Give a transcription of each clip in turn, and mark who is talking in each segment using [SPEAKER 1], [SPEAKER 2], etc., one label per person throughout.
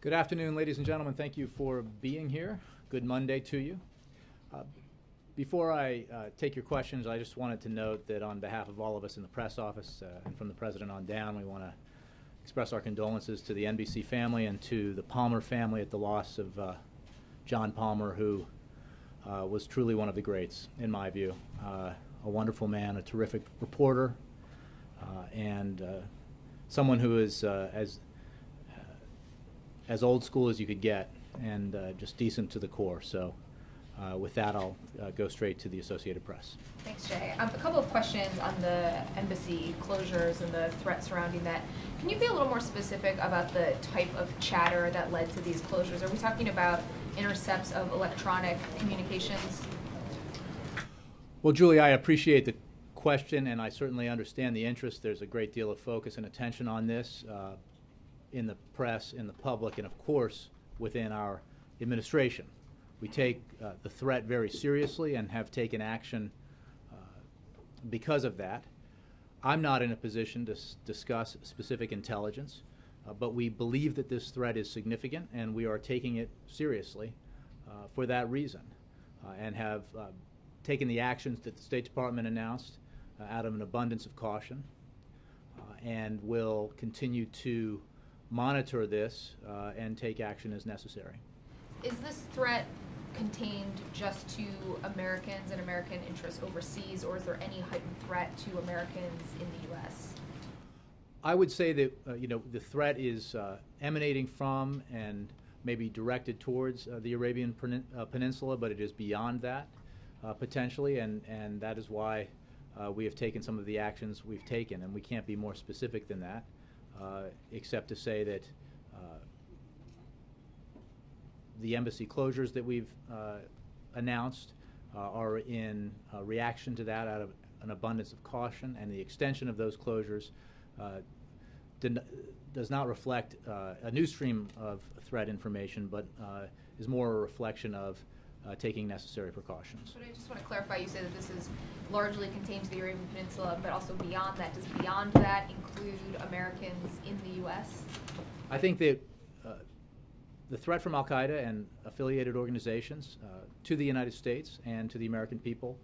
[SPEAKER 1] Good afternoon, ladies and gentlemen. Thank you for being here. Good Monday to you. Before I take your questions, I just wanted to note that on behalf of all of us in the press office and from the President on down, we want to express our condolences to the NBC family and to the Palmer family at the loss of John Palmer, who was truly one of the greats, in my view. A wonderful man, a terrific reporter, and someone who is as old school as you could get, and just decent to the core. So with that, I'll go straight to the Associated Press.
[SPEAKER 2] Thanks, Jay. A couple of questions on the embassy closures and the threat surrounding that. Can you be a little more specific about the type of chatter that led to these closures? Are we talking about intercepts of electronic communications?
[SPEAKER 1] Well, Julie, I appreciate the question, and I certainly understand the interest. There's a great deal of focus and attention on this in the press, in the public, and of course within our administration. We take the threat very seriously and have taken action because of that. I'm not in a position to discuss specific intelligence, but we believe that this threat is significant, and we are taking it seriously for that reason, and have taken the actions that the State Department announced out of an abundance of caution, and will continue to monitor this and take action as necessary.
[SPEAKER 2] Is this threat contained just to Americans and American interests overseas, or is there any heightened threat to Americans in the U.S.?
[SPEAKER 1] I would say that the threat is emanating from and maybe directed towards the Arabian Peninsula, but it is beyond that potentially, and that is why we have taken some of the actions we've taken, and we can't be more specific than that, except to say that the embassy closures that we've announced are in reaction to that out of an abundance of caution, and the extension of those closures does not reflect a new stream of threat information, but is more a reflection of taking necessary precautions.
[SPEAKER 2] But I just want to clarify, you say that this is largely contained to the Arabian Peninsula, but also beyond that. Does beyond that include Americans in the U.S.?
[SPEAKER 1] I think that the threat from al-Qaeda and affiliated organizations to the United States and to the American people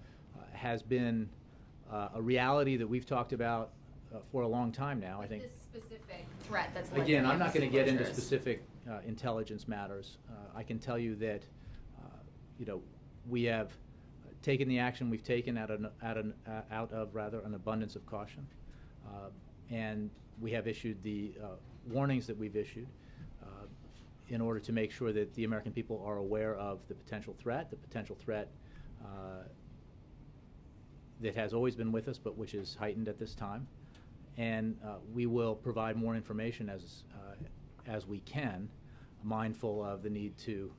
[SPEAKER 1] has been a reality that we've talked about for a long time now.
[SPEAKER 2] But
[SPEAKER 1] I think
[SPEAKER 2] this specific threat that's
[SPEAKER 1] again, I'm not going to get into specific intelligence matters. I can tell you that we have taken the action we've taken out of an abundance of caution, and we have issued the warnings that we've issued in order to make sure that the American people are aware of the potential threat that has always been with us, but which is heightened at this time. And we will provide more information as we can, mindful of the need to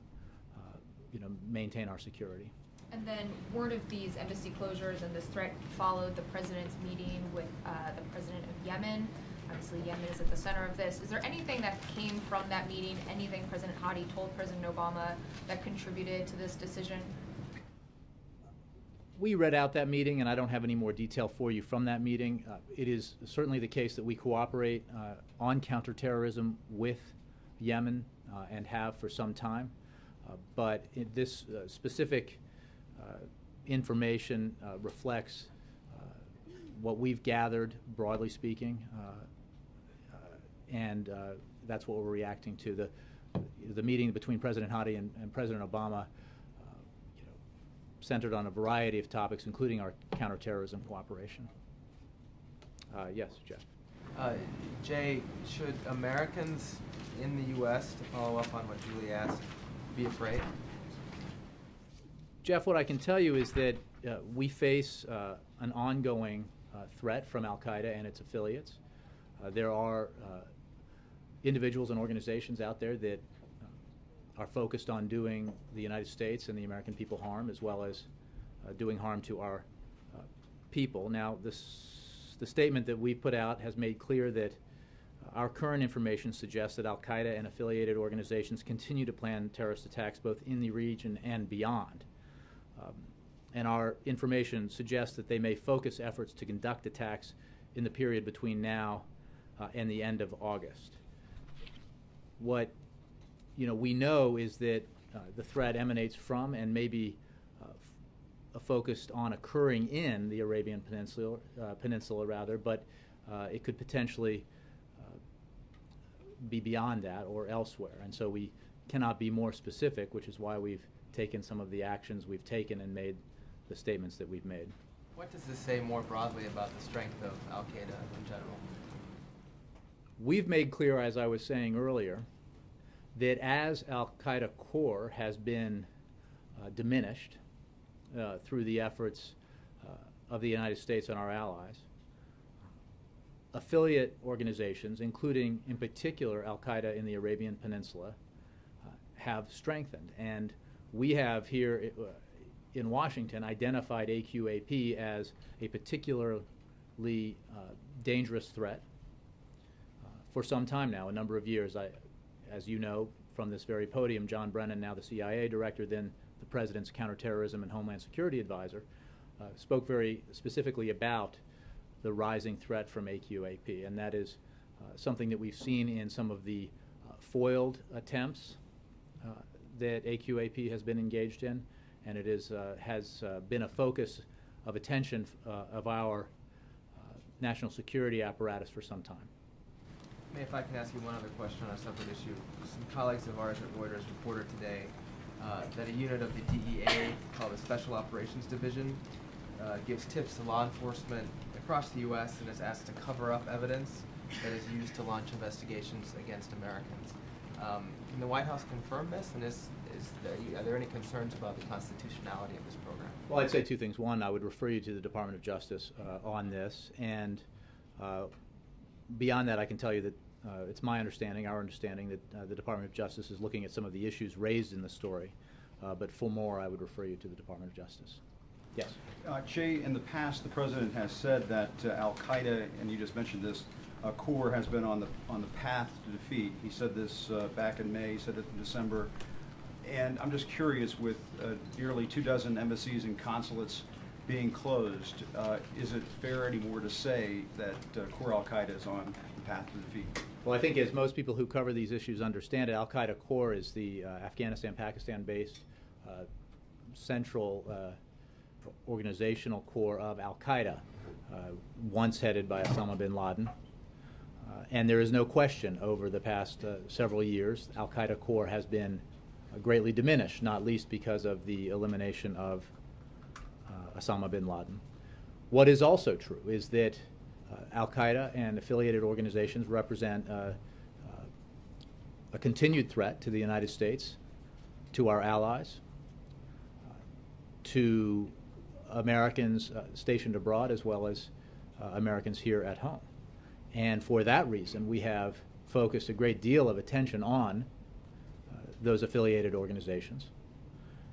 [SPEAKER 1] maintain our security.
[SPEAKER 2] And then word of these embassy closures and this threat followed the President's meeting with the President of Yemen. Obviously, Yemen is at the center of this. Is there anything that came from that meeting, anything President Hadi told President Obama that contributed to this decision?
[SPEAKER 1] We read out that meeting, and I don't have any more detail for you from that meeting. It is certainly the case that we cooperate on counterterrorism with Yemen and have for some time. But this specific information reflects what we've gathered, broadly speaking, and that's what we're reacting to. The meeting between President Hadi and President Obama centered on a variety of topics, including our counterterrorism cooperation. Yes, Jeff.
[SPEAKER 3] Jay, should Americans in the U.S., to follow up on what Julie asked, be afraid?
[SPEAKER 1] Jeff, what I can tell you is that we face an ongoing threat from al-Qaeda and its affiliates. There are individuals and organizations out there that are focused on doing the United States and the American people harm, as well as doing harm to our people. Now, the statement that we've put out has made clear that our current information suggests that al-Qaeda and affiliated organizations continue to plan terrorist attacks both in the region and beyond. And our information suggests that they may focus efforts to conduct attacks in the period between now and the end of August. What we know is that the threat emanates from and maybe focused on occurring in the Arabian Peninsula rather, but it could potentially be beyond that or elsewhere. And so we cannot be more specific, which is why we've taken some of the actions we've taken and made the statements that we've made.
[SPEAKER 3] What does this say more broadly about the strength of al-Qaeda in general?
[SPEAKER 1] We've made clear, as I was saying earlier, that as al-Qaeda core has been diminished through the efforts of the United States and our allies, affiliate organizations, including in particular al-Qaeda in the Arabian Peninsula, have strengthened. And we have here in Washington identified AQAP as a particularly dangerous threat for some time now, a number of years. As you know from this very podium, John Brennan, now the CIA director, then the President's Counterterrorism and Homeland Security Advisor, spoke very specifically about the rising threat from AQAP, and that is something that we've seen in some of the foiled attempts that AQAP has been engaged in, and it is, has been a focus of attention of our national security apparatus for some time.
[SPEAKER 3] If I can ask you one other question on a separate issue. Some colleagues of ours at Reuters reported today that a unit of the DEA called the Special Operations Division gives tips to law enforcement across the U.S. and is asked to cover up evidence that is used to launch investigations against Americans. Can the White House confirm this, and are there any concerns about the constitutionality of this program?
[SPEAKER 1] Well, I'd say two things. One, I would refer you to the Department of Justice on this, and beyond that, I can tell you that it's my understanding, our understanding, that the Department of Justice is looking at some of the issues raised in the story. But for more, I would refer you to the Department of Justice. Yes?
[SPEAKER 4] Jay, in the past, the President has said that al-Qaeda, and you just mentioned this, core has been on the path to defeat. He said this back in May, he said it in December. And I'm just curious, with nearly 24 embassies and consulates being closed, is it fair anymore to say that core al-Qaeda is on the path to defeat?
[SPEAKER 1] Well, I think as most people who cover these issues understand it, al-Qaeda core is the Afghanistan-Pakistan-based central organizational core of al-Qaeda, once headed by Osama bin Laden. And there is no question over the past several years, al-Qaeda core has been greatly diminished, not least because of the elimination of Osama bin Laden. What is also true is that al-Qaeda and affiliated organizations represent a continued threat to the United States, to our allies, to Americans stationed abroad, as well as Americans here at home. And for that reason, we have focused a great deal of attention on those affiliated organizations.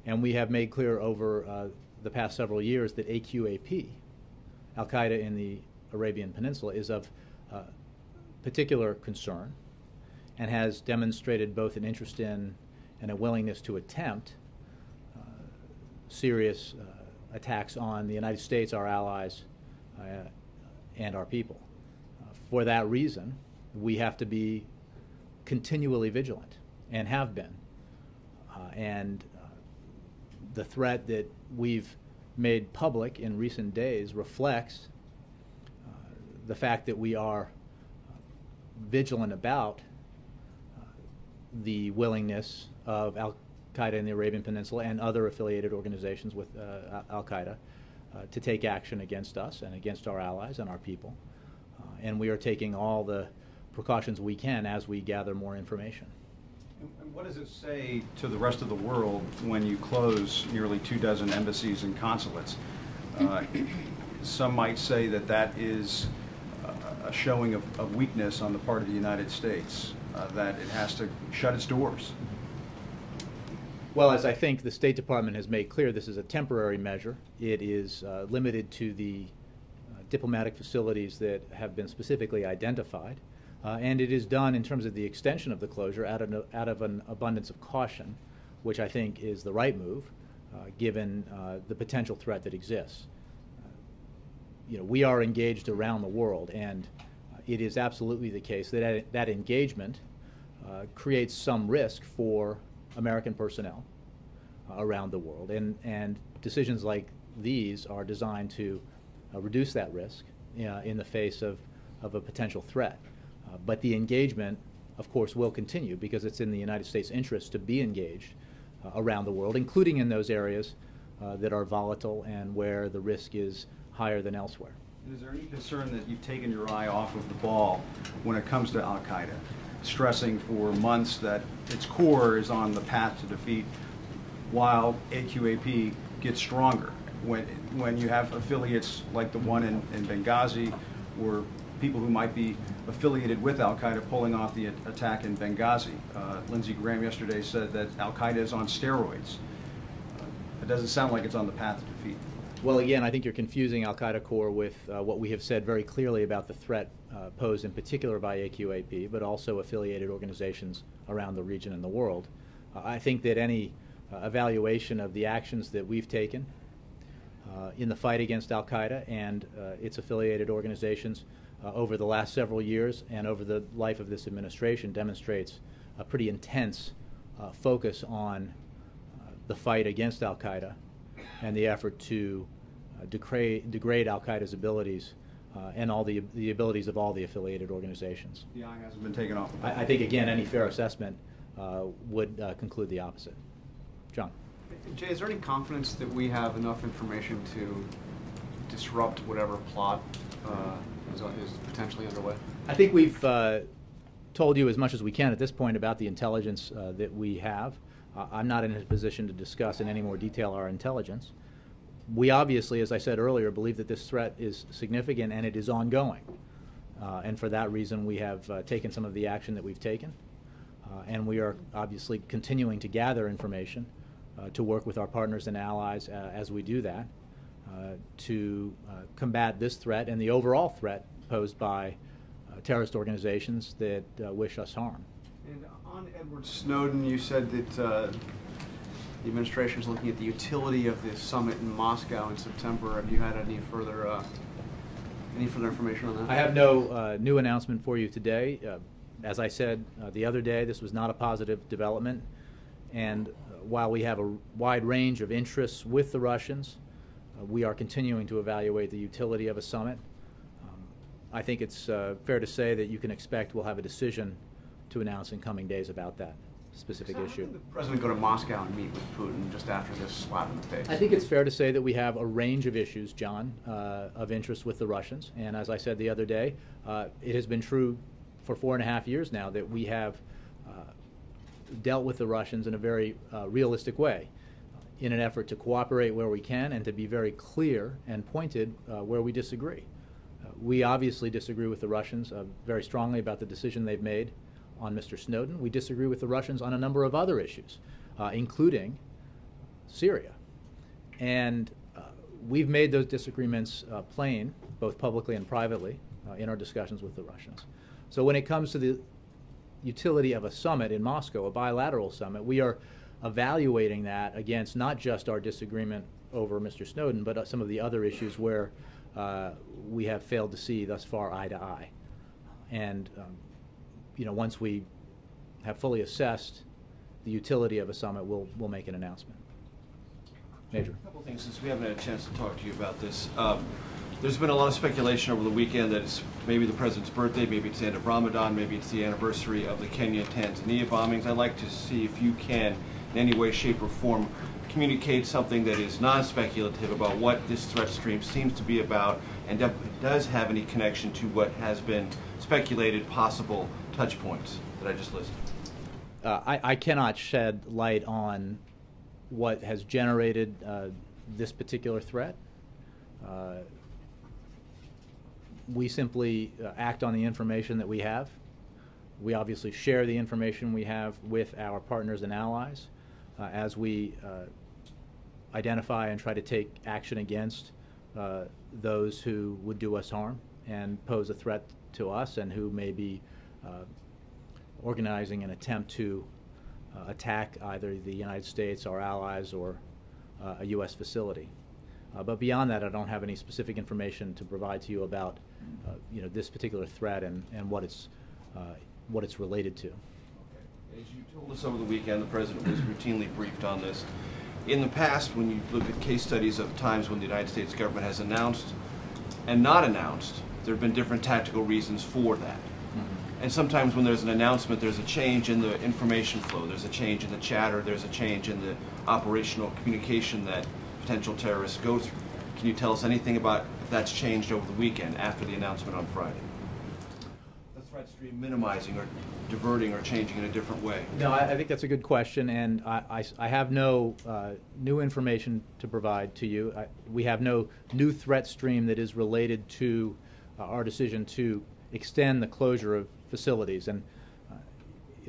[SPEAKER 1] And we have made clear over the past several years that AQAP, al-Qaeda in the Arabian Peninsula, is of particular concern and has demonstrated both an interest in and a willingness to attempt serious attacks on the United States, our allies, and our people. For that reason, we have to be continually vigilant, and have been. And the threat that we've made public in recent days reflects the fact that we are vigilant about the willingness of al-Qaeda in the Arabian Peninsula and other affiliated organizations with al-Qaeda to take action against us and against our allies and our people. And we are taking all the precautions we can as we gather more information.
[SPEAKER 4] And what does it say to the rest of the world when you close nearly 24 embassies and consulates? Some might say that that is a showing of weakness on the part of the United States, that it has to shut its doors.
[SPEAKER 1] Well, as I think the State Department has made clear, this is a temporary measure. It is limited to the diplomatic facilities that have been specifically identified. And it is done in terms of the extension of the closure out of an abundance of caution, which I think is the right move, given the potential threat that exists. We are engaged around the world, and it is absolutely the case that that engagement creates some risk for American personnel around the world, and decisions like these are designed to reduce that risk in the face of a potential threat. But the engagement, of course, will continue because it's in the United States' interest to be engaged around the world, including in those areas that are volatile and where the risk is higher than elsewhere.
[SPEAKER 4] Is there any concern that you've taken your eye off of the ball when it comes to al-Qaeda, stressing for months that its core is on the path to defeat while AQAP gets stronger? When you have affiliates like the one in Benghazi, or people who might be affiliated with al-Qaeda pulling off the attack in Benghazi. Lindsey Graham yesterday said that al-Qaeda is on steroids. It doesn't sound like it's on the path to defeat.
[SPEAKER 1] Well, again, I think you're confusing al-Qaeda core with what we have said very clearly about the threat posed in particular by AQAP, but also affiliated organizations around the region and the world. I think that any evaluation of the actions that we've taken in the fight against al-Qaeda and its affiliated organizations over the last several years and over the life of this administration demonstrates a pretty intense focus on the fight against al-Qaeda and the effort to degrade al-Qaeda's abilities and all the abilities of all the affiliated organizations.
[SPEAKER 4] The eye hasn't been taken off the ball.
[SPEAKER 1] I think, again, any fair assessment would conclude the opposite. John.
[SPEAKER 5] Jay, is there any confidence that we have enough information to disrupt whatever plot is potentially underway?
[SPEAKER 1] I think we've told you as much as we can at this point about the intelligence that we have. I'm not in a position to discuss in any more detail our intelligence. We obviously, as I said earlier, believe that this threat is significant and it is ongoing. And for that reason, we have taken some of the action that we've taken. And we are obviously continuing to gather information to work with our partners and allies as we do that to combat this threat and the overall threat posed by terrorist organizations that wish us harm.
[SPEAKER 5] And on Edward Snowden, you said that the administration is looking at the utility of the summit in Moscow in September. Have you had any further information on that?
[SPEAKER 1] I have no new announcement for you today. As I said the other day, this was not a positive development, and while we have a wide range of interests with the Russians, we are continuing to evaluate the utility of a summit. I think it's fair to say that you can expect we'll have a decision to announce in coming days about that specific issue.
[SPEAKER 5] How did the president go to Moscow and meet with Putin just after this slap in the face?
[SPEAKER 1] I think it's fair to say that we have a range of issues, John, of interest with the Russians. And as I said the other day, it has been true for 4.5 years now that we have dealt with the Russians in a very realistic way in an effort to cooperate where we can and to be very clear and pointed where we disagree. We obviously disagree with the Russians very strongly about the decision they've made on Mr. Snowden. We disagree with the Russians on a number of other issues, including Syria. And we've made those disagreements plain, both publicly and privately, in our discussions with the Russians. So when it comes to the utility of a summit in Moscow, a bilateral summit, we are evaluating that against not just our disagreement over Mr. Snowden, but some of the other issues where we have failed to see thus far eye to eye. And once we have fully assessed the utility of a summit, we'll make an announcement. Major.
[SPEAKER 6] A couple things, since we haven't had a chance to talk to you about this. There's been a lot of speculation over the weekend that it's maybe the president's birthday, maybe it's the end of Ramadan, maybe it's the anniversary of the Kenya-Tanzania bombings. I'd like to see if you can, in any way, shape, or form, communicate something that is non-speculative about what this threat stream seems to be about and does have any connection to what has been speculated possible touch points that I just listed.
[SPEAKER 1] I cannot shed light on what has generated this particular threat. We simply act on the information that we have. We obviously share the information we have with our partners and allies as we identify and try to take action against those who would do us harm and pose a threat to us and who may be organizing an attempt to attack either the United States, our allies, or a U.S. facility. But beyond that, I don't have any specific information to provide to you about this particular threat and what it's related to.
[SPEAKER 4] Okay.
[SPEAKER 6] As you told us over the weekend, the President was routinely briefed on this. In the past, when you look at case studies of times when the United States government has announced and not announced, there have been different tactical reasons for that. And sometimes when there's an announcement, there's a change in the information flow, there's a change in the chatter, there's a change in the operational communication that potential terrorists go through. Can you tell us anything about if that's changed over the weekend after the announcement on Friday? The threat stream minimizing or diverting or changing in a different way?
[SPEAKER 1] No, I think that's a good question, and I have no new information to provide to you. We have no new threat stream that is related to our decision to extend the closure of facilities. And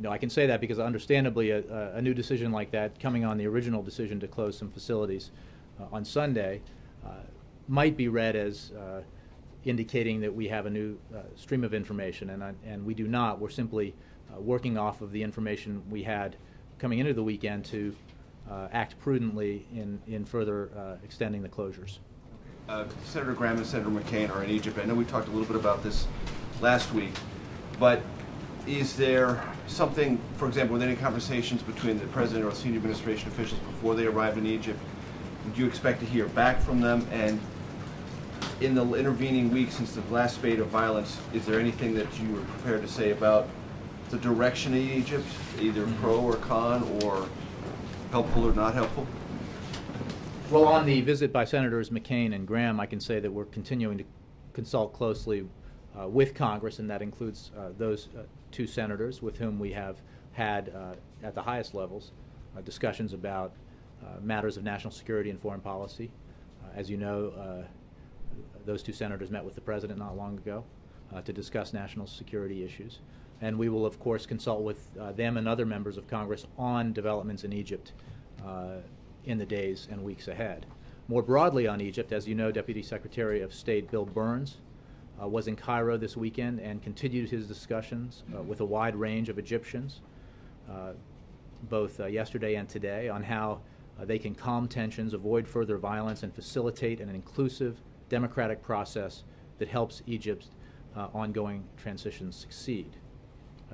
[SPEAKER 1] I can say that because understandably a new decision like that coming on the original decision to close some facilities on Sunday might be read as indicating that we have a new stream of information, and we do not. We're simply working off of the information we had coming into the weekend to act prudently in further extending the closures.
[SPEAKER 6] Senator Graham and Senator McCain are in Egypt. I know we talked a little bit about this last week, but is there something, for example, with any conversations between the President or senior administration officials before they arrived in Egypt, do you expect to hear back from them? And in the intervening weeks since the last spate of violence, is there anything that you are prepared to say about the direction of Egypt, either pro or con, or helpful or not helpful?
[SPEAKER 1] Well, on the visit by Senators McCain and Graham, I can say that we're continuing to consult closely with Congress, and that includes those two senators with whom we have had, at the highest levels, discussions about matters of national security and foreign policy. As you know, those two senators met with the President not long ago to discuss national security issues. And we will, of course, consult with them and other members of Congress on developments in Egypt in the days and weeks ahead. More broadly on Egypt, as you know, Deputy Secretary of State Bill Burns was in Cairo this weekend and continued his discussions with a wide range of Egyptians, both yesterday and today, on how they can calm tensions, avoid further violence, and facilitate an inclusive democratic process that helps Egypt's ongoing transition succeed.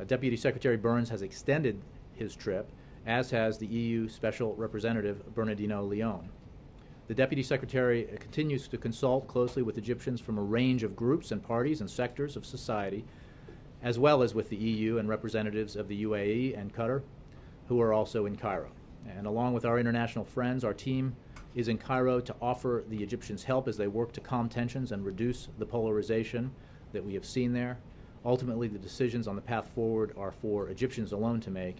[SPEAKER 1] Deputy Secretary Burns has extended his trip, as has the EU Special Representative Bernardino Leon. The Deputy Secretary continues to consult closely with Egyptians from a range of groups and parties and sectors of society, as well as with the EU and representatives of the UAE and Qatar, who are also in Cairo. And along with our international friends, our team is in Cairo to offer the Egyptians help as they work to calm tensions and reduce the polarization that we have seen there. Ultimately, the decisions on the path forward are for Egyptians alone to make,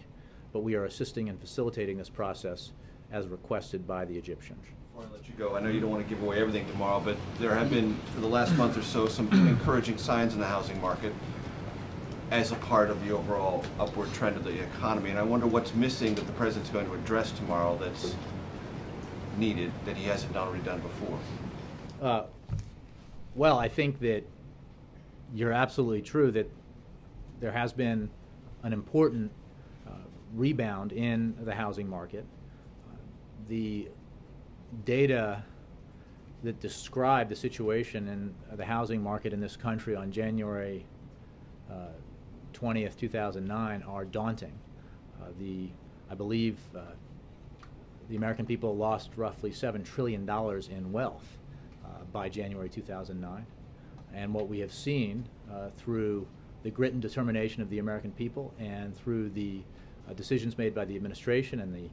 [SPEAKER 1] but we are assisting and facilitating this process as requested by the Egyptians.
[SPEAKER 6] Before I let you go, I know you don't want to give away everything tomorrow, but there have been, for the last month or so, some encouraging signs in the housing market as a part of the overall upward trend of the economy. And I wonder what's missing that the President's going to address tomorrow that's needed that he hasn't already done before.
[SPEAKER 1] Well, I think that you're absolutely true that there has been an important rebound in the housing market. The data that describe the situation in the housing market in this country on January 20th, 2009 are daunting. I believe the American people lost roughly $7 trillion in wealth by January 2009. And what we have seen through the grit and determination of the American people and through the decisions made by the administration and the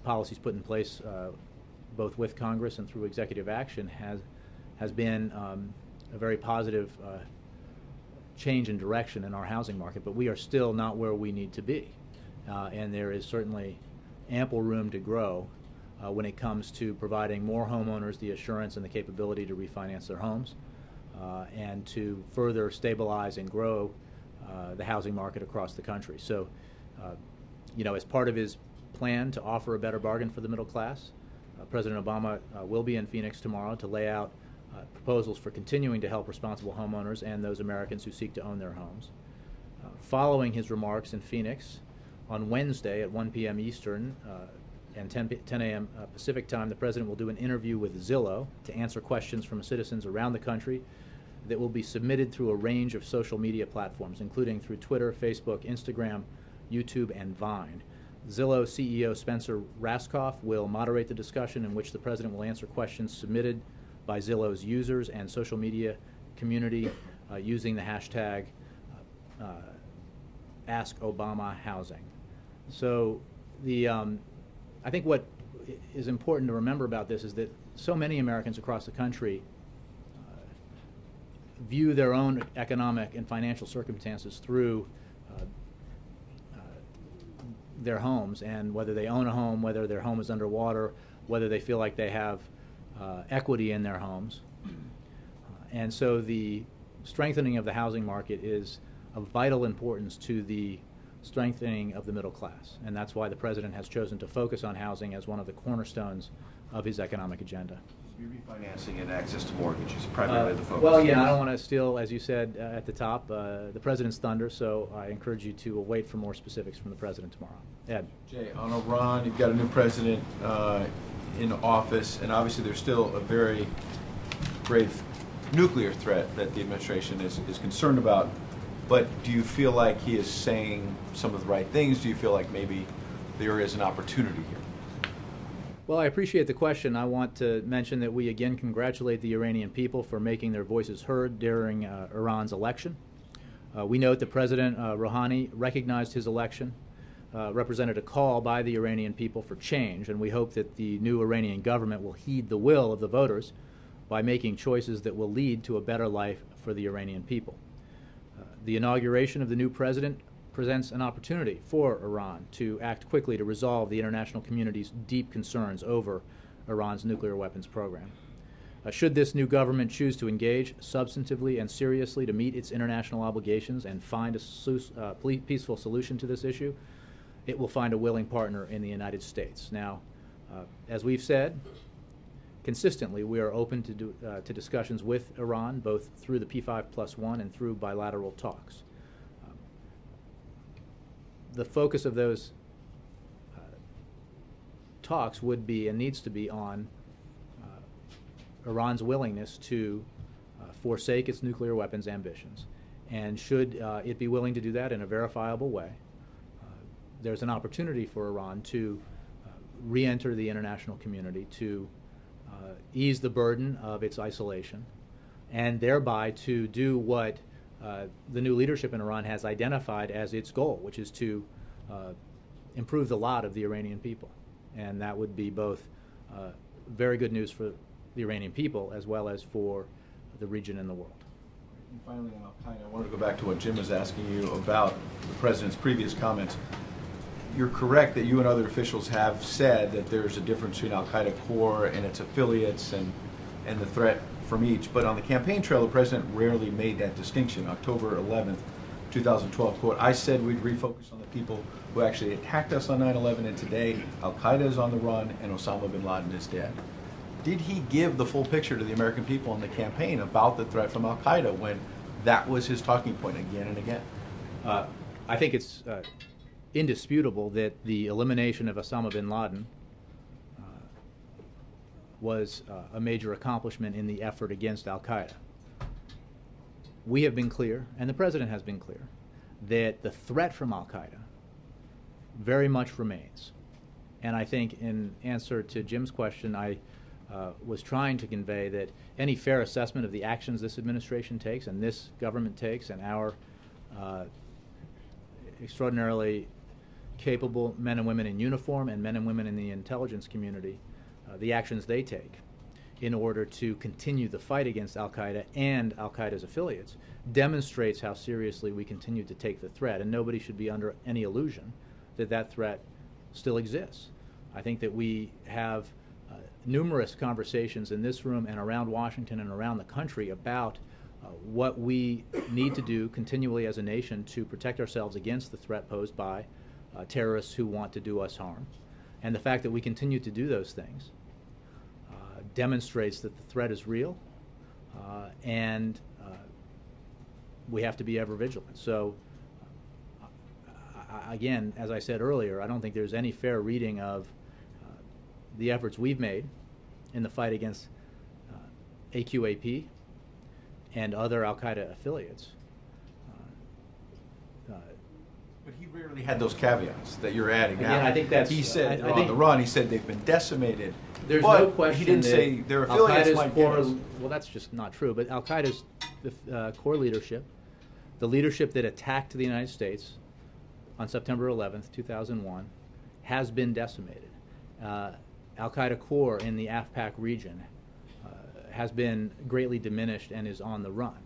[SPEAKER 1] policies put in place both with Congress and through executive action has been a very positive change in direction in our housing market. But we are still not where we need to be. And there is certainly ample room to grow when it comes to providing more homeowners the assurance and the capability to refinance their homes and to further stabilize and grow the housing market across the country. So, as part of his plan to offer a better bargain for the middle class, President Obama will be in Phoenix tomorrow to lay out proposals for continuing to help responsible homeowners and those Americans who seek to own their homes. Following his remarks in Phoenix, on Wednesday at 1 p.m. Eastern and 10 a.m. Pacific time, the President will do an interview with Zillow to answer questions from citizens around the country that will be submitted through a range of social media platforms, including through Twitter, Facebook, Instagram, YouTube, and Vine. Zillow CEO Spencer Raskoff will moderate the discussion in which the President will answer questions submitted by Zillow's users and social media community using the hashtag AskObamaHousing. So I think what is important to remember about this is that so many Americans across the country view their own economic and financial circumstances through their homes, and whether they own a home, whether their home is underwater, whether they feel like they have equity in their homes. And so the strengthening of the housing market is of vital importance to the strengthening of the middle class. And that's why the President has chosen to focus on housing as one of the cornerstones of his economic agenda.
[SPEAKER 6] Refinancing and access to mortgages, primarily the focus.
[SPEAKER 1] Well, yeah, I don't want to steal, as you said at the top, the President's thunder, so I encourage you to wait for more specifics from the President tomorrow. Ed.
[SPEAKER 7] Jay, on Iran, you've got a new president in office, and obviously there's still a very grave nuclear threat that the administration is concerned about. But do you feel like he is saying some of the right things? Do you feel like maybe there is an opportunity here?
[SPEAKER 1] Well, I appreciate the question. I want to mention that we again congratulate the Iranian people for making their voices heard during Iran's election. We note that President Rouhani recognized his election, represented a call by the Iranian people for change, and we hope that the new Iranian government will heed the will of the voters by making choices that will lead to a better life for the Iranian people. The inauguration of the new president presents an opportunity for Iran to act quickly to resolve the international community's deep concerns over Iran's nuclear weapons program. Should this new government choose to engage substantively and seriously to meet its international obligations and find a peaceful solution to this issue, it will find a willing partner in the United States. Now, as we've said, consistently, we are open to discussions with Iran, both through the P5+1 and through bilateral talks. The focus of those talks would be and needs to be on Iran's willingness to forsake its nuclear weapons ambitions. And should it be willing to do that in a verifiable way, there's an opportunity for Iran to re-enter the international community, to ease the burden of its isolation, and thereby to do what the new leadership in Iran has identified as its goal, which is to improve the lot of the Iranian people. And that would be both very good news for the Iranian people as well as for the region and the world.
[SPEAKER 7] And finally, on Al-Qaeda, I wanted to go back to what Jim was asking you about the President's previous comments. You're correct that you and other officials have said that there's a difference between Al-Qaeda core and its affiliates and the threat from each. But on the campaign trail, the President rarely made that distinction. October 11th, 2012, quote, "I said we'd refocus on the people who actually attacked us on 9/11, and today Al-Qaeda is on the run and Osama bin Laden is dead." Did he give the full picture to the American people in the campaign about the threat from Al-Qaeda when that was his talking point again and again?
[SPEAKER 1] I think it's indisputable that the elimination of Osama bin Laden was a major accomplishment in the effort against Al-Qaeda. We have been clear, and the President has been clear, that the threat from Al-Qaeda very much remains. And I think in answer to Jim's question, I was trying to convey that any fair assessment of the actions this administration takes and this government takes and our extraordinarily capable men and women in uniform and men and women in the intelligence community, the actions they take in order to continue the fight against Al-Qaeda and Al-Qaeda's affiliates demonstrates how seriously we continue to take the threat, and nobody should be under any illusion that that threat still exists. I think that we have numerous conversations in this room and around Washington and around the country about what we need to do continually as a nation to protect ourselves against the threat posed by terrorists who want to do us harm. And the fact that we continue to do those things demonstrates that the threat is real, and we have to be ever vigilant. So, again, as I said earlier, I don't think there's any fair reading of the efforts we've made in the fight against AQAP and other Al-Qaeda affiliates
[SPEAKER 7] But he rarely had those caveats that you're adding.
[SPEAKER 1] Again,
[SPEAKER 7] now.
[SPEAKER 1] I think that's-
[SPEAKER 7] He said
[SPEAKER 1] I
[SPEAKER 7] they're on
[SPEAKER 1] think-
[SPEAKER 7] the run. He said they've been decimated.
[SPEAKER 1] There's
[SPEAKER 7] but
[SPEAKER 1] no question
[SPEAKER 7] he didn't
[SPEAKER 1] that
[SPEAKER 7] say their affiliates
[SPEAKER 1] Al-Qaeda's
[SPEAKER 7] might
[SPEAKER 1] core,
[SPEAKER 7] get us.
[SPEAKER 1] well, that's just not true, but Al-Qaeda's core leadership, the leadership that attacked the United States on September 11th, 2001, has been decimated. Al-Qaeda core in the AfPak region has been greatly diminished and is on the run.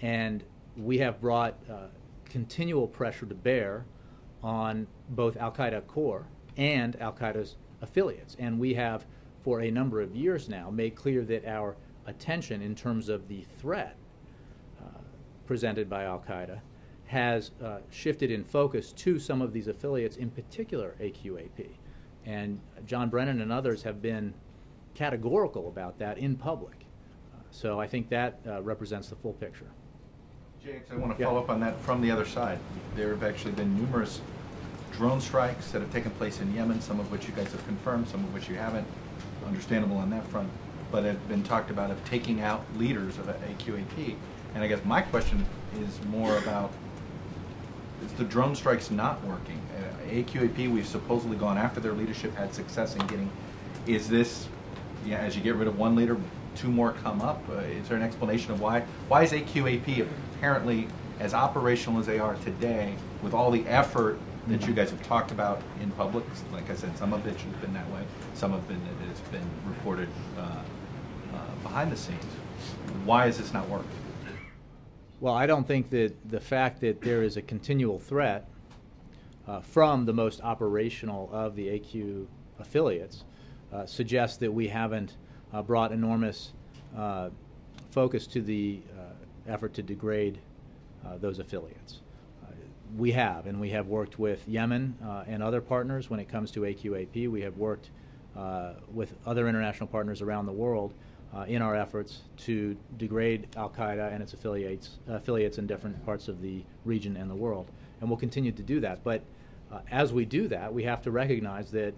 [SPEAKER 1] And we have brought continual pressure to bear on both Al-Qaeda core and Al-Qaeda's affiliates. And we have, for a number of years now, made clear that our attention in terms of the threat presented by Al-Qaeda has shifted in focus to some of these affiliates, in particular AQAP. And John Brennan and others have been categorical about that in public. So I think that represents the full picture.
[SPEAKER 7] JX, I want to
[SPEAKER 1] Yeah.
[SPEAKER 7] follow up on that from the other side. There have actually been numerous drone strikes that have taken place in Yemen, some of which you guys have confirmed, some of which you haven't. Understandable on that front, but have been talked about of taking out leaders of AQAP. And I guess my question is more about, is the drone strikes not working? AQAP, we've supposedly gone after their leadership, had success in getting, is this, yeah, as you get rid of one leader, two more come up? Is there an explanation of why is AQAP apparently as operational as they are today, with all the effort that you guys have talked about in public? Like I said, some of it has been that way, some of it has been reported behind the scenes. Why is this not working?
[SPEAKER 1] Well, I don't think that the fact that there is a continual threat from the most operational of the AQ affiliates suggests that we haven't brought enormous focus to the effort to degrade those affiliates. We have, and we have worked with Yemen and other partners when it comes to AQAP. We have worked with other international partners around the world in our efforts to degrade Al-Qaeda and its affiliates in different parts of the region and the world. And we'll continue to do that. But as we do that, we have to recognize that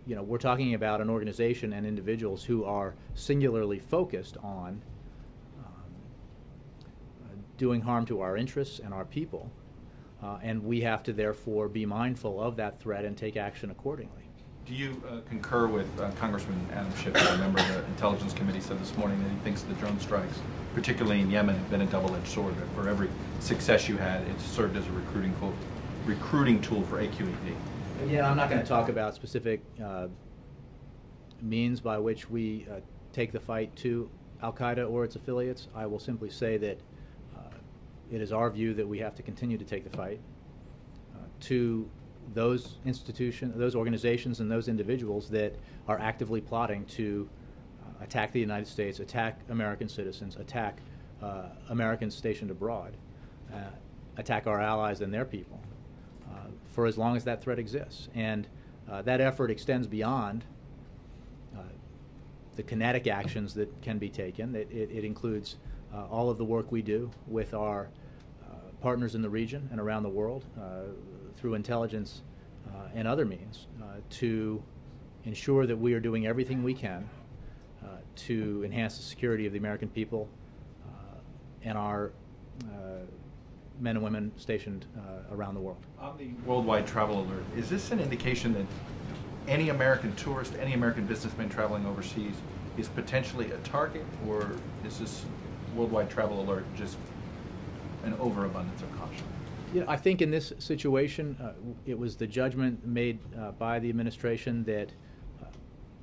[SPEAKER 1] we're talking about an organization and individuals who are singularly focused on doing harm to our interests and our people. And we have to therefore be mindful of that threat and take action accordingly.
[SPEAKER 7] Do you concur with Congressman Adam Schiff, a member of the Intelligence Committee, said this morning that he thinks the drone strikes, particularly in Yemen, have been a double-edged sword? That for every success you had, it's served as a recruiting tool for AQAP.
[SPEAKER 1] Yeah, I'm not going to talk about specific means by which we take the fight to Al-Qaeda or its affiliates. I will simply say that it is our view that we have to continue to take the fight to those institutions, those organizations, and those individuals that are actively plotting to attack the United States, attack American citizens, attack Americans stationed abroad, attack our allies and their people, for as long as that threat exists. And that effort extends beyond the kinetic actions that can be taken. It includes all of the work we do with our partners in the region and around the world through intelligence and other means to ensure that we are doing everything we can to enhance the security of the American people and our men and women stationed around the world.
[SPEAKER 7] On the worldwide travel alert, is this an indication that any American tourist, any American businessman traveling overseas is potentially a target, or is this worldwide travel alert just an overabundance of caution?
[SPEAKER 1] I think in this situation, it was the judgment made by the administration that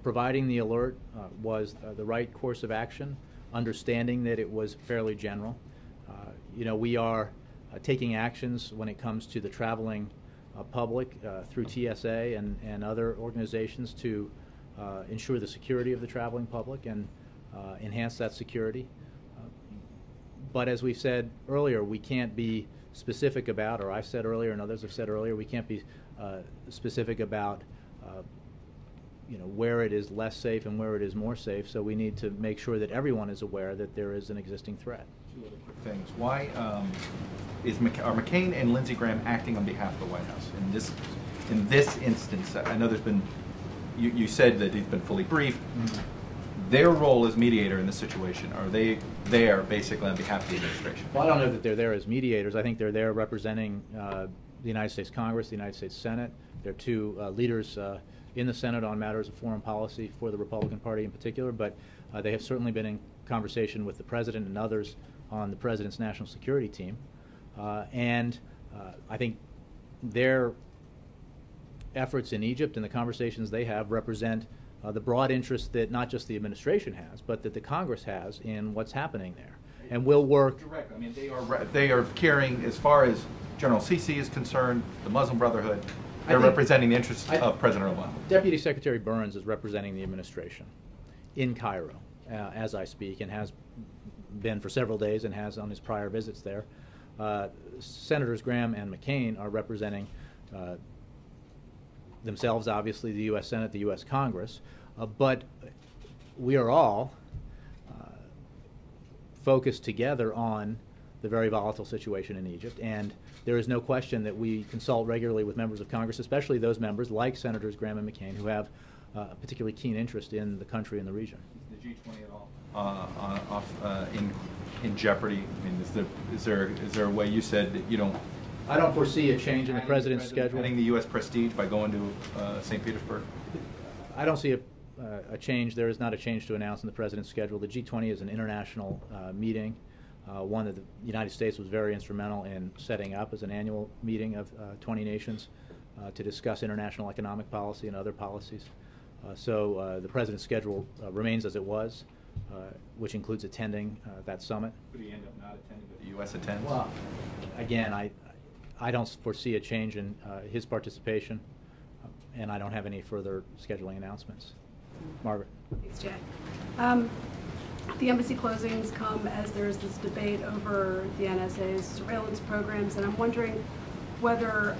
[SPEAKER 1] providing the alert was the right course of action, understanding that it was fairly general. We are taking actions when it comes to the traveling public through TSA and other organizations to ensure the security of the traveling public and enhance that security. But as we said earlier, we can't be specific about, or I said earlier and others have said earlier, we can't be specific about where it is less safe and where it is more safe. So we need to make sure that everyone is aware that there is an existing threat.
[SPEAKER 7] Two other quick things. Why are McCain and Lindsey Graham acting on behalf of the White House in this instance? I know there's been, you said that he's been fully briefed. their role as mediator in this situation? Are they there basically on behalf of the administration?
[SPEAKER 1] Well, I don't know that they're there as mediators. I think they're there representing the United States Congress, the United States Senate. They're two leaders in the Senate on matters of foreign policy for the Republican Party in particular, but they have certainly been in conversation with the President and others on the President's national security team. And I think their efforts in Egypt and the conversations they have represent the broad interest that not just the administration has, but that the Congress has in what's happening there. And we'll work.
[SPEAKER 7] Direct. I mean, they are carrying, as far as General Sisi is concerned, the Muslim Brotherhood. They're representing the interests of President Obama.
[SPEAKER 1] Deputy Secretary Burns is representing the administration in Cairo as I speak, and has been for several days and has on his prior visits there. Senators Graham and McCain are representing themselves, obviously, the U.S. Senate, the U.S. Congress, but we are all focused together on the very volatile situation in Egypt, and there is no question that we consult regularly with members of Congress, especially those members like Senators Graham and McCain, who have a particularly keen interest in the country and the region.
[SPEAKER 7] Is the G20 at all in jeopardy? I mean, is there a way, you said that you don't?
[SPEAKER 1] I don't foresee a change in the President's schedule.
[SPEAKER 7] Adding the U.S. prestige by going to St. Petersburg?
[SPEAKER 1] I don't see a change. There is not a change to announce in the President's schedule. The G20 is an international meeting, one that the United States was very instrumental in setting up as an annual meeting of 20 nations to discuss international economic policy and other policies. So the President's schedule remains as it was, which includes attending that summit.
[SPEAKER 7] Could he end up not attending, but the U.S. attends?
[SPEAKER 1] Well, again, I don't foresee a change in his participation, and I don't have any further scheduling announcements. Margaret.
[SPEAKER 8] Thanks, Jay. The embassy closings come as there's this debate over the NSA's surveillance programs, and I'm wondering whether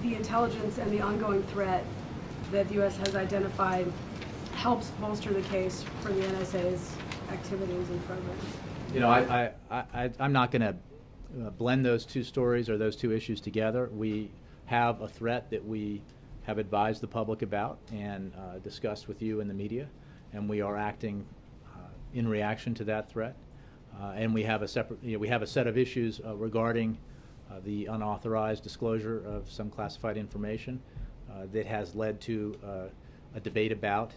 [SPEAKER 8] the intelligence and the ongoing threat that the U.S. has identified helps bolster the case for the NSA's activities and programs.
[SPEAKER 1] You know, I'm not going to blend those two stories or those two issues together. We have a threat that we have advised the public about and discussed with you in the media, and we are acting in reaction to that threat. And we have a separate, we have a set of issues regarding the unauthorized disclosure of some classified information that has led to a debate about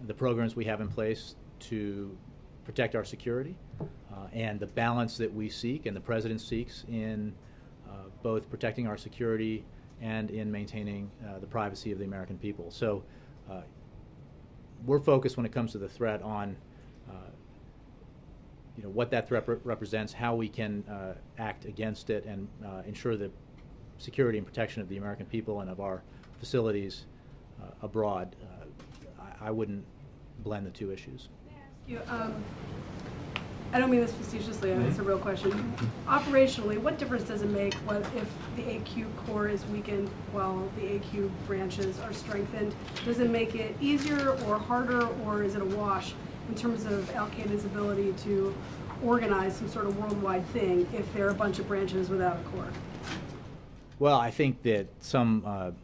[SPEAKER 1] the programs we have in place to protect our security and the balance that we seek and the President seeks in both protecting our security and in maintaining the privacy of the American people. So we're focused when it comes to the threat on what that threat represents, how we can act against it, and ensure the security and protection of the American people and of our facilities abroad. I wouldn't blend the two issues.
[SPEAKER 8] I don't mean this facetiously, it's a real question. Operationally, what difference does it make if the AQ core is weakened while the AQ branches are strengthened? Does it make it easier or harder, or is it a wash in terms of al-Qaeda's ability to organize some sort of worldwide thing if there are a bunch of branches without a core?
[SPEAKER 1] Well, I think that some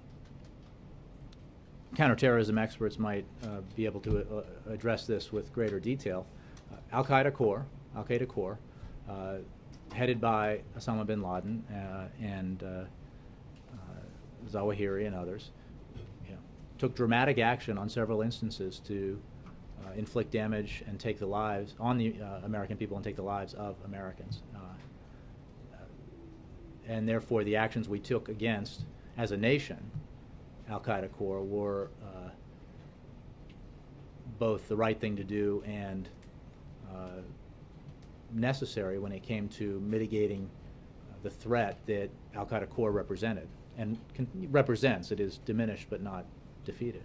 [SPEAKER 1] counterterrorism experts might be able to address this with greater detail. Al-Qaeda core, headed by Osama bin Laden and Zawahiri and others, took dramatic action on several instances to inflict damage and take the lives on the American people and take the lives of Americans. And therefore, the actions we took against, as a nation, Al-Qaeda core were both the right thing to do and necessary when it came to mitigating the threat that Al-Qaeda core represented and represents. It is diminished but not defeated.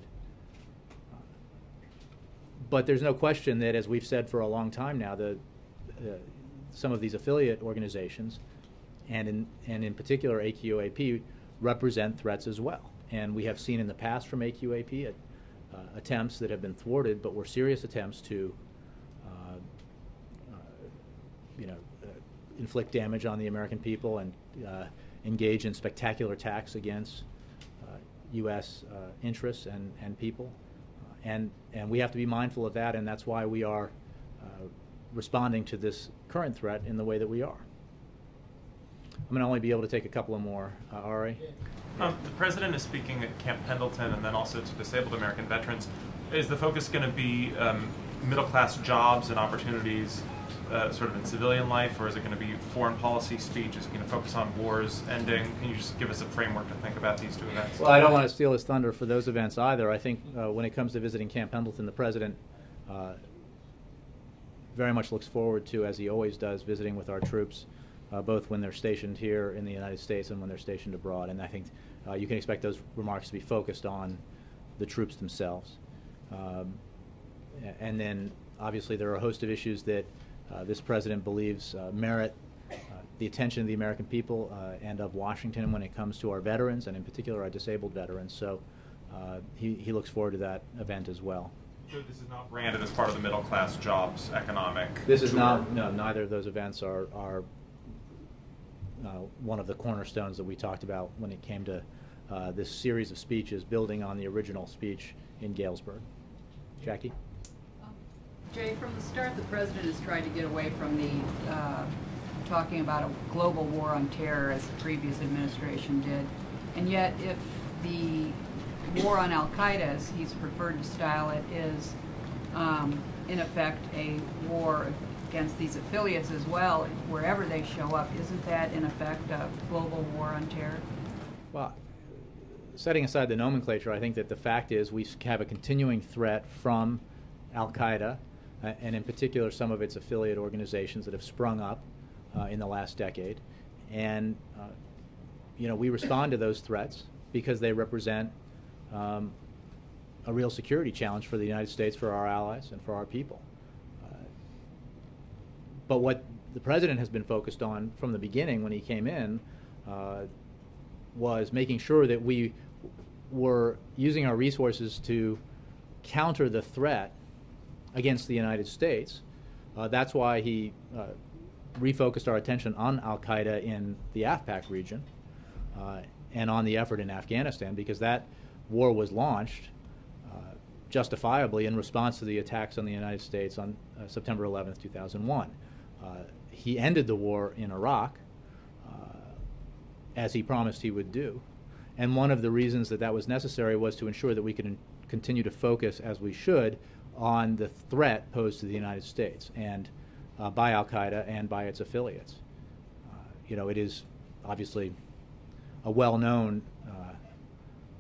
[SPEAKER 1] But there's no question that, as we've said for a long time now, some of these affiliate organizations, and in particular AQAP, represent threats as well. And we have seen in the past from AQAP attempts that have been thwarted, but were serious attempts to inflict damage on the American people and engage in spectacular attacks against U.S. interests and people. and we have to be mindful of that, and that's why we are responding to this current threat in the way that we are. I'm going to only be able to take a couple of more. Ari?
[SPEAKER 9] The President is speaking at Camp Pendleton and then also to disabled American veterans. Is the focus going to be middle-class jobs and opportunities sort of in civilian life, or is it going to be foreign policy speech? Is it going to focus on wars ending? Can you just give us a framework to think about these two events?
[SPEAKER 1] Well, I don't want to steal his thunder for those events either. I think when it comes to visiting Camp Pendleton, the President very much looks forward to, as he always does, visiting with our troops, both when they're stationed here in the United States and when they're stationed abroad. And I think you can expect those remarks to be focused on the troops themselves. And then, obviously, there are a host of issues that this President believes merit the attention of the American people and of Washington when it comes to our veterans, and in particular our disabled veterans. So he looks forward to that event as well.
[SPEAKER 9] So this is not branded as part of the middle-class jobs economic
[SPEAKER 1] This is
[SPEAKER 9] tour.
[SPEAKER 1] not, no, neither of those events are one of the cornerstones that we talked about when it came to this series of speeches building on the original speech in Galesburg. Jackie?
[SPEAKER 10] Jay, from the start, the President has tried to get away from the talking about a global war on terror as the previous administration did. And yet, if the war on Al-Qaeda, as he's preferred to style it, is in effect a war against these affiliates as well, wherever they show up, isn't that in effect a global war on terror?
[SPEAKER 1] Well, setting aside the nomenclature, I think that the fact is we have a continuing threat from Al-Qaeda, and in particular some of its affiliate organizations that have sprung up in the last decade. And you know, we respond to those threats because they represent a real security challenge for the United States, for our allies, and for our people. But what the President has been focused on from the beginning when he came in was making sure that we were using our resources to counter the threat against the United States. That's why he refocused our attention on Al-Qaeda in the AFPAC region and on the effort in Afghanistan, because that war was launched justifiably in response to the attacks on the United States on September 11th, 2001. He ended the war in Iraq as he promised he would do. And one of the reasons that that was necessary was to ensure that we could continue to focus, as we should, on the threat posed to the United States and by Al-Qaeda and by its affiliates. You know, it is obviously a well-known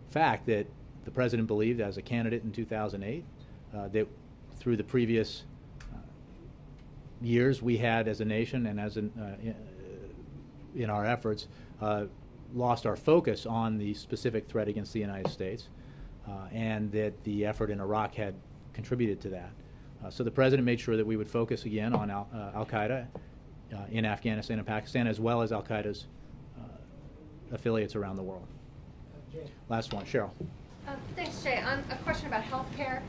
[SPEAKER 1] fact that the President believed as a candidate in 2008 that through the previous years we had as a nation and as in our efforts lost our focus on the specific threat against the United States, and that the effort in Iraq had contributed to that. So the President made sure that we would focus again on Al-Qaeda in Afghanistan and Pakistan, as well as Al-Qaeda's affiliates around the world. Last one, Cheryl.
[SPEAKER 11] Thanks, Jay. On a question about health care,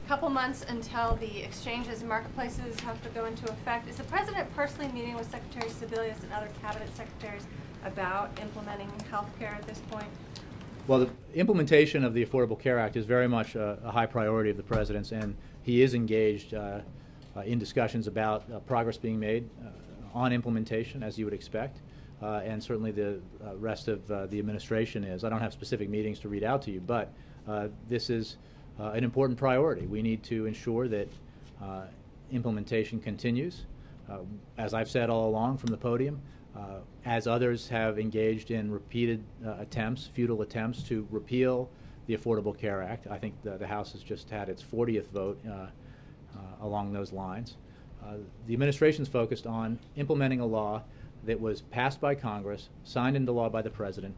[SPEAKER 11] couple months until the exchanges and marketplaces have to go into effect. Is the President personally meeting with Secretary Sebelius and other cabinet secretaries about implementing health care at this point?
[SPEAKER 1] Well, the implementation of the Affordable Care Act is very much a high priority of the President's, and he is engaged in discussions about progress being made on implementation, as you would expect, and certainly the rest of the administration is. I don't have specific meetings to read out to you, but this is an important priority. We need to ensure that implementation continues. As I've said all along from the podium, as others have engaged in repeated attempts, futile attempts to repeal the Affordable Care Act. I think the House has just had its 40th vote along those lines. The administration's focused on implementing a law that was passed by Congress, signed into law by the President,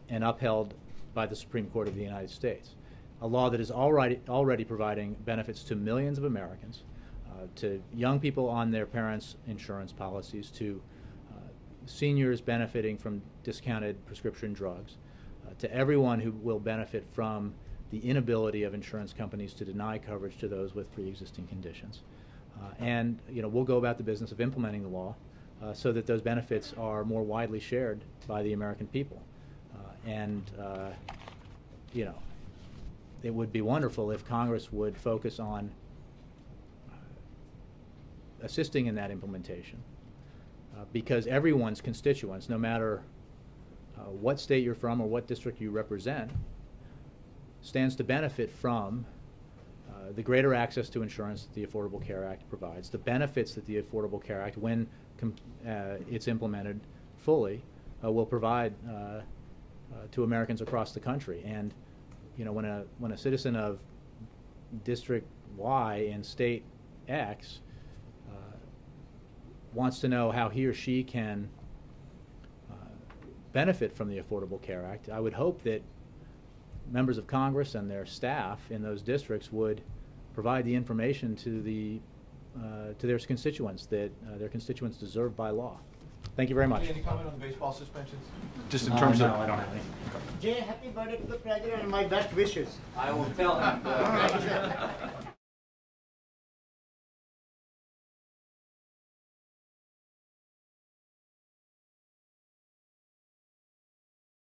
[SPEAKER 1] and upheld by the Supreme Court of the United States. A law that is already providing benefits to millions of Americans, to young people on their parents' insurance policies, to seniors benefiting from discounted prescription drugs, to everyone who will benefit from the inability of insurance companies to deny coverage to those with pre-existing conditions. And you know, we'll go about the business of implementing the law so that those benefits are more widely shared by the American people. You know, it would be wonderful if Congress would focus on assisting in that implementation, because everyone's constituents, no matter what state you're from or what district you represent, stands to benefit from the greater access to insurance that the Affordable Care Act provides, the benefits that the Affordable Care Act, when it's implemented fully, will provide to Americans across the country. And you know, when a citizen of District Y in State X wants to know how he or she can benefit from the Affordable Care Act, I would hope that members of Congress and their staff in those districts would provide the information to their constituents that their constituents deserve by law. Thank you very much.
[SPEAKER 7] Any comment on the baseball suspensions?
[SPEAKER 1] Just in terms of,
[SPEAKER 12] No, I don't have any.
[SPEAKER 13] Jay, happy birthday to the president and my best wishes.
[SPEAKER 12] I will tell him.
[SPEAKER 13] Thank you, sir.